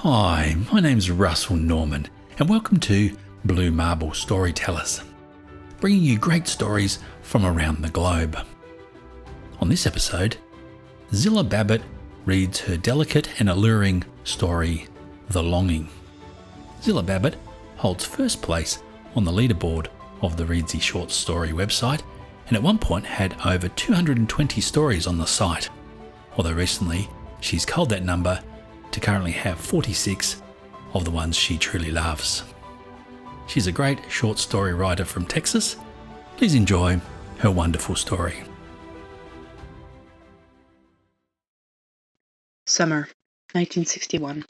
Hi, my name's Russell Norman, and welcome to Blue Marble Storytellers, bringing you great stories from around the globe. On this episode, Zilla Babbitt reads her delicate and alluring story, The Longing. Zilla Babbitt holds first place on the leaderboard of the Readsy short story website, and at one point had over 220 stories on the site, although recently she's culled that number to currently have 46 of the ones she truly loves. She's a great short story writer from Texas. Please enjoy her wonderful story. Summer, 1961.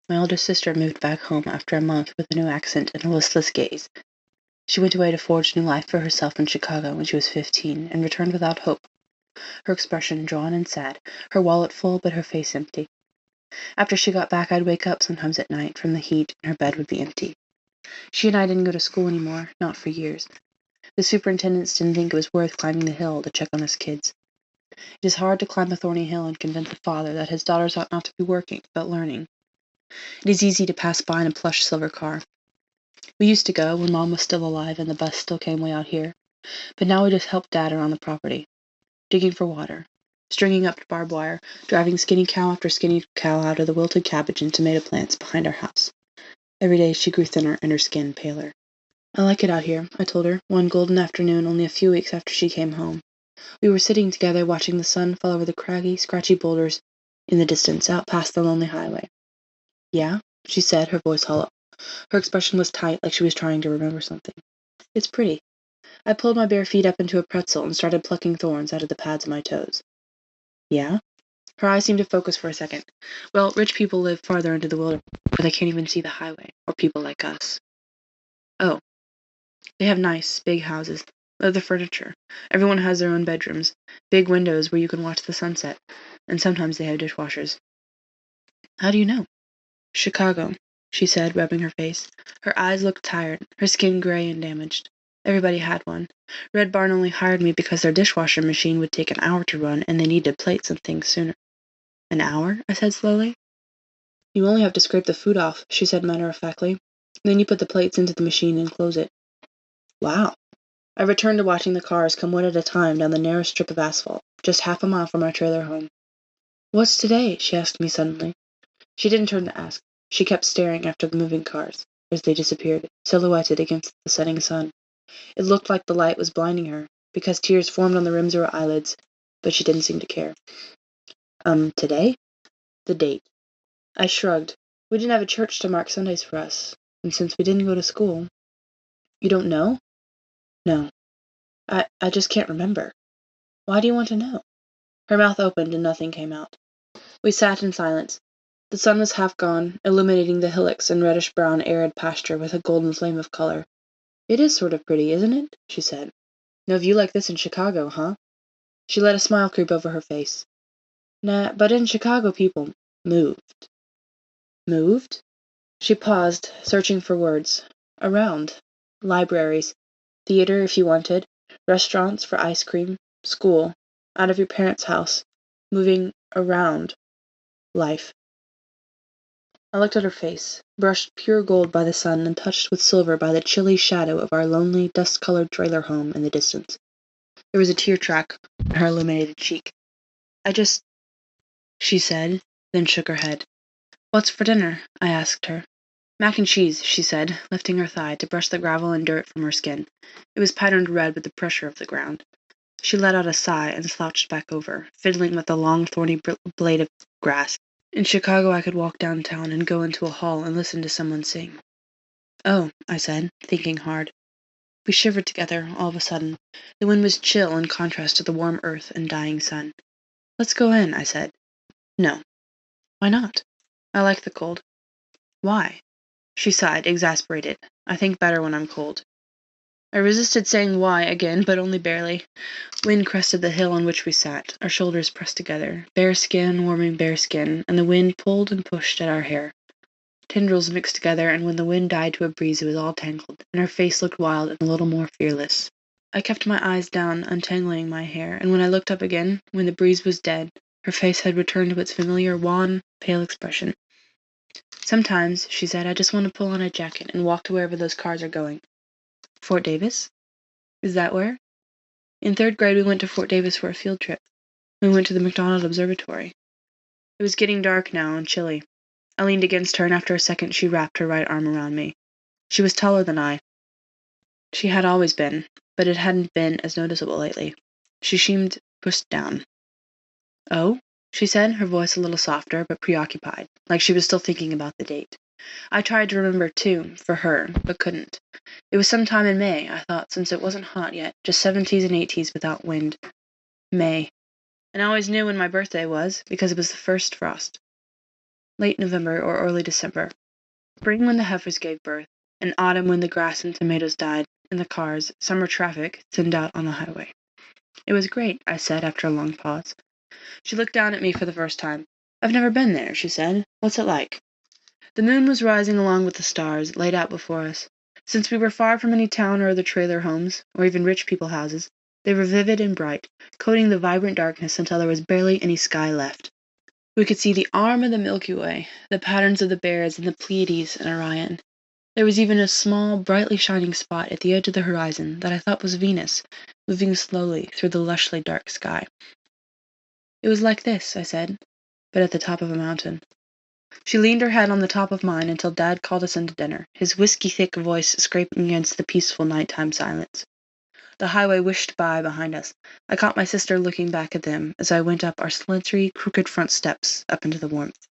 My older sister moved back home after a month with a new accent and a listless gaze. She went away to forge new life for herself in Chicago when she was 15 and returned without hope. Her expression drawn and sad, her wallet full but her face empty. After she got back, I'd wake up sometimes at night from the heat and her bed would be empty. She and I didn't go to school anymore, not for years. The superintendents didn't think it was worth climbing the hill to check on us kids. It is hard to climb a thorny hill and convince a father that his daughters ought not to be working, but learning. It is easy to pass by in a plush silver car. We used to go when Mom was still alive and the bus still came way out here, but now we just help Dad around the property, digging for water, stringing up barbed wire, driving skinny cow after skinny cow out of the wilted cabbage and tomato plants behind our house. Every day she grew thinner and her skin paler. I like it out here, I told her, one golden afternoon only a few weeks after she came home. We were sitting together watching the sun fall over the craggy, scratchy boulders in the distance out past the lonely highway. Yeah, she said, her voice hollow. Her expression was tight, like she was trying to remember something. It's pretty. I pulled my bare feet up into a pretzel and started plucking thorns out of the pads of my toes. Yeah? Her eyes seemed to focus for a second. Well, rich people live farther into the wilderness, where they can't even see the highway, or people like us. Oh. They have nice, big houses, leather furniture. Everyone has their own bedrooms, big windows where you can watch the sunset, and sometimes they have dishwashers. How do you know? Chicago, she said, rubbing her face. Her eyes looked tired, her skin gray and damaged. Everybody had one. Red Barn only hired me because their dishwasher machine would take an hour to run and they needed plates and things sooner. An hour? I said slowly. You only have to scrape the food off, she said matter-of-factly. Then you put the plates into the machine and close it. Wow. I returned to watching the cars come one at a time down the narrow strip of asphalt, just half a mile from our trailer home. What's today? She asked me suddenly. She didn't turn to ask. She kept staring after the moving cars, as they disappeared, silhouetted against the setting sun. It looked like the light was blinding her, because tears formed on the rims of her eyelids, but she didn't seem to care. Today? The date. I shrugged. We didn't have a church to mark Sundays for us, and since we didn't go to school... You don't know? No. I just can't remember. Why do you want to know? Her mouth opened and nothing came out. We sat in silence. The sun was half gone, illuminating the hillocks and reddish-brown arid pasture with a golden flame of color. It is sort of pretty, isn't it? She said. No view like this in Chicago, huh? She let a smile creep over her face. Nah, but in Chicago people moved. Moved? She paused, searching for words. Around. Libraries. Theater, if you wanted. Restaurants for ice cream. School. Out of your parents' house. Moving around. Life. I looked at her face, brushed pure gold by the sun and touched with silver by the chilly shadow of our lonely, dust-colored trailer home in the distance. There was a tear track on her illuminated cheek. She said, then shook her head. What's for dinner? I asked her. Mac and cheese, she said, lifting her thigh to brush the gravel and dirt from her skin. It was patterned red with the pressure of the ground. She let out a sigh and slouched back over, fiddling with the long, thorny blade of grass. In Chicago, I could walk downtown and go into a hall and listen to someone sing. Oh, I said, thinking hard. We shivered together, all of a sudden. The wind was chill in contrast to the warm earth and dying sun. Let's go in, I said. No. Why not? I like the cold. Why? She sighed, exasperated. I think better when I'm cold. I resisted saying why again, but only barely. Wind crested the hill on which we sat, our shoulders pressed together, bare skin warming bare skin, and the wind pulled and pushed at our hair. Tendrils mixed together, and when the wind died to a breeze it was all tangled, and her face looked wild and a little more fearless. I kept my eyes down, untangling my hair, and when I looked up again, when the breeze was dead, her face had returned to its familiar wan, pale expression. Sometimes, she said, I just want to pull on a jacket and walk to wherever those cars are going. Fort Davis? Is that where? In 3rd grade, we went to Fort Davis for a field trip. We went to the McDonald Observatory. It was getting dark now and chilly. I leaned against her, and after a second she wrapped her right arm around me. She was taller than I. She had always been, but it hadn't been as noticeable lately. She seemed pushed down. Oh? She said, her voice a little softer, but preoccupied, like she was still thinking about the date. I tried to remember, too, for her, but couldn't. It was some time in May, I thought, since it wasn't hot yet, just 70s and 80s without wind. May. And I always knew when my birthday was, because it was the first frost. Late November or early December. Spring when the heifers gave birth, and autumn when the grass and tomatoes died, and the cars, summer traffic, thinned out on the highway. It was great, I said after a long pause. She looked down at me for the first time. I've never been there, she said. What's it like? The moon was rising along with the stars, laid out before us. Since we were far from any town or other trailer homes, or even rich people houses, they were vivid and bright, coating the vibrant darkness until there was barely any sky left. We could see the arm of the Milky Way, the patterns of the Bears and the Pleiades and Orion. There was even a small, brightly shining spot at the edge of the horizon that I thought was Venus, moving slowly through the lushly dark sky. It was like this, I said, but at the top of a mountain. She leaned her head on the top of mine until Dad called us into dinner, his whiskey-thick voice scraping against the peaceful nighttime silence. The highway whished by behind us. I caught my sister looking back at them as I went up our slintery, crooked front steps up into the warmth.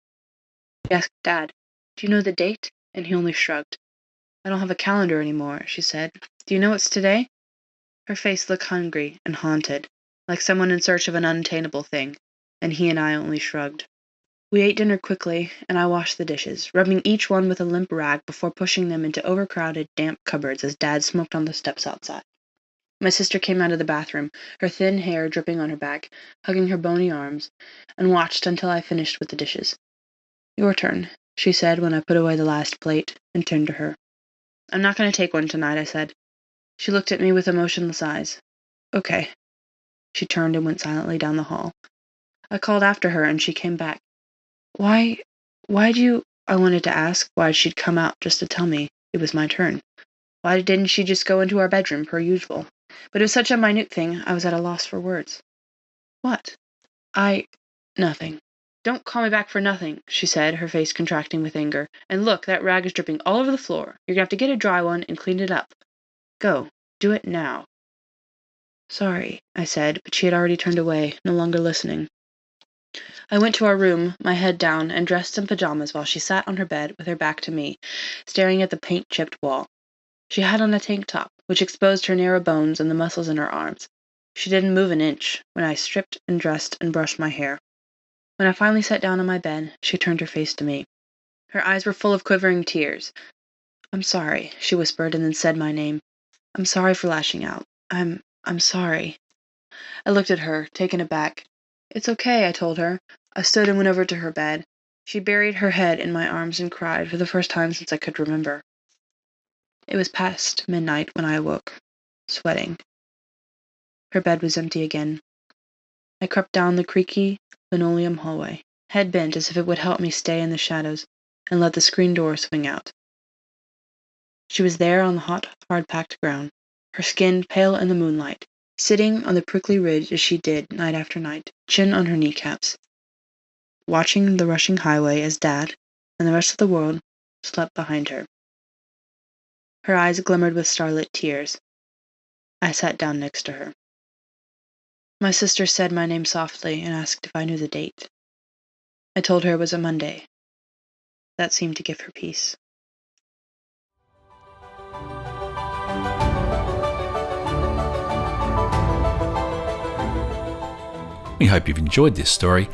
I asked Dad, "Do you know the date?" And he only shrugged. "I don't have a calendar anymore," she said. "Do you know it's today?" Her face looked hungry and haunted, like someone in search of an unattainable thing, and he and I only shrugged. We ate dinner quickly, and I washed the dishes, rubbing each one with a limp rag before pushing them into overcrowded, damp cupboards as Dad smoked on the steps outside. My sister came out of the bathroom, her thin hair dripping on her back, hugging her bony arms, and watched until I finished with the dishes. "Your turn," she said when I put away the last plate, and turned to her. "I'm not going to take one tonight," I said. She looked at me with emotionless eyes. "Okay." She turned and went silently down the hall. I called after her, and she came back. Why'd you—" I wanted to ask why she'd come out just to tell me it was my turn. Why didn't she just go into our bedroom, per usual? But it was such a minute thing, I was at a loss for words. "What?" Nothing." "Don't call me back for nothing," she said, her face contracting with anger. "And look, that rag is dripping all over the floor. You're going to have to get a dry one and clean it up. Go. Do it now." "Sorry," I said, but she had already turned away, no longer listening. I went to our room, my head down, and dressed in pajamas while she sat on her bed with her back to me, staring at the paint-chipped wall. She had on a tank top, which exposed her narrow bones and the muscles in her arms. She didn't move an inch when I stripped and dressed and brushed my hair. When I finally sat down on my bed, she turned her face to me. Her eyes were full of quivering tears. "I'm sorry," she whispered, and then said my name. "I'm sorry for lashing out. I'm sorry." I looked at her, taken aback. "It's okay," I told her. I stood and went over to her bed. She buried her head in my arms and cried for the first time since I could remember. It was past midnight when I awoke, sweating. Her bed was empty again. I crept down the creaky linoleum hallway, head bent as if it would help me stay in the shadows, and let the screen door swing out. She was there on the hot, hard-packed ground, her skin pale in the moonlight, sitting on the prickly ridge as she did night after night, chin on her kneecaps, watching the rushing highway as Dad and the rest of the world slept behind her. Her eyes glimmered with starlit tears. I sat down next to her. My sister said my name softly and asked if I knew the date. I told her it was a Monday. That seemed to give her peace. We hope you've enjoyed this story,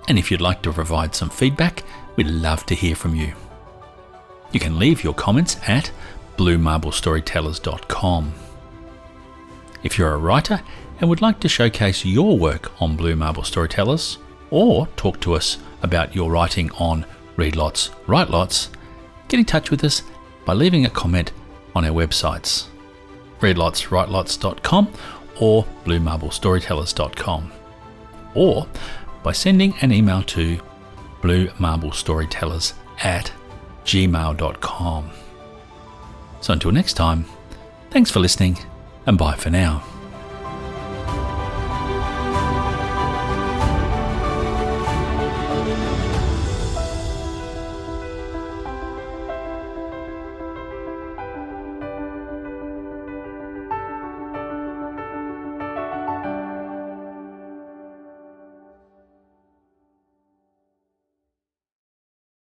and if you'd like to provide some feedback, we'd love to hear from you. You can leave your comments at bluemarble.storytellers.com. If you're a writer and would like to showcase your work on Blue Marble Storytellers, or talk to us about your writing on Read Lots, Write Lots, get in touch with us by leaving a comment on our websites, readlotswritelots.com or bluemarble.storytellers.com, or by sending an email to bluemarble.storytellers@gmail.com. gmail.com. So until next time, thanks for listening and bye for now.